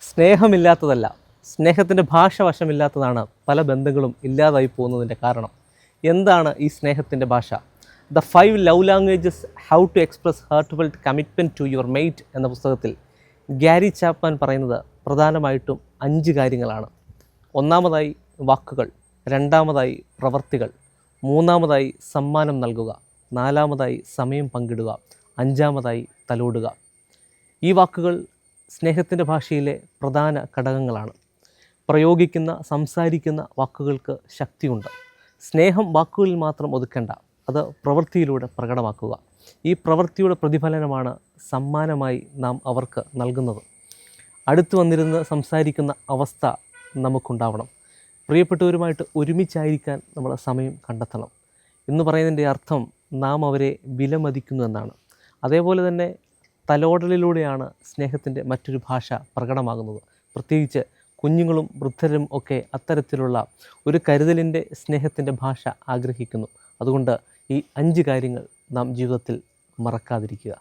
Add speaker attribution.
Speaker 1: സ്നേഹമില്ലാത്തതല്ല, സ്നേഹത്തിൻ്റെ ഭാഷ വശമില്ലാത്തതാണ് പല ബന്ധങ്ങളും ഇല്ലാതായി പോകുന്നതിൻ്റെ കാരണം. എന്താണ് ഈ സ്നേഹത്തിൻ്റെ ഭാഷ? The 5 love languages how to express heartfelt commitment to your mate എന്ന പുസ്തകത്തിൽ ഗ്യാരി ചാപ്മാൻ പറയുന്നത് പ്രധാനമായിട്ടും 5 കാര്യങ്ങളാണ്. ഒന്നാമതായി വാക്കുകൾ, രണ്ടാമതായി പ്രവർത്തികൾ, മൂന്നാമതായി സമ്മാനം നൽകുക, നാലാമതായി സമയം പങ്കിടുക, അഞ്ചാമതായി തലോടുക. ഈ വാക്കുകൾ സ്നേഹത്തിൻ്റെ ഭാഷയിലെ പ്രധാന ഘടകങ്ങളാണ്. പ്രയോഗിക്കുന്ന, സംസാരിക്കുന്ന വാക്കുകൾക്ക് ശക്തിയുണ്ട്. സ്നേഹം വാക്കുകളിൽ മാത്രം ഒതുക്കേണ്ട, അത് പ്രവൃത്തിയിലൂടെ പ്രകടമാക്കുക. ഈ പ്രവൃത്തിയുടെ പ്രതിഫലനമാണ് സമ്മാനമായി നാം അവർക്ക് നൽകുന്നത്. അടുത്തു വന്നിരുന്ന് സംസാരിക്കുന്ന അവസ്ഥ നമുക്കുണ്ടാവണം. പ്രിയപ്പെട്ടവരുമായിട്ട് ഒരുമിച്ചായിരിക്കാൻ നമ്മൾ സമയം കണ്ടെത്തണം. എന്ന് പറയുന്നതിൻ്റെ അർത്ഥം നാം അവരെ വിലമതിക്കുന്നു എന്നാണ്. അതേപോലെ തന്നെ തലോടലിലൂടെയാണ് സ്നേഹത്തിൻ്റെ മറ്റൊരു ഭാഷ പ്രകടമാകുന്നത്. പ്രത്യേകിച്ച് കുഞ്ഞുങ്ങളും വൃദ്ധരും ഒക്കെ അത്തരത്തിലുള്ള ഒരു കരുതലിൻ്റെ, സ്നേഹത്തിൻ്റെ ഭാഷ ആഗ്രഹിക്കുന്നു. അതുകൊണ്ട് ഈ 5 കാര്യങ്ങൾ നാം ജീവിതത്തിൽ മറക്കാതിരിക്കുക.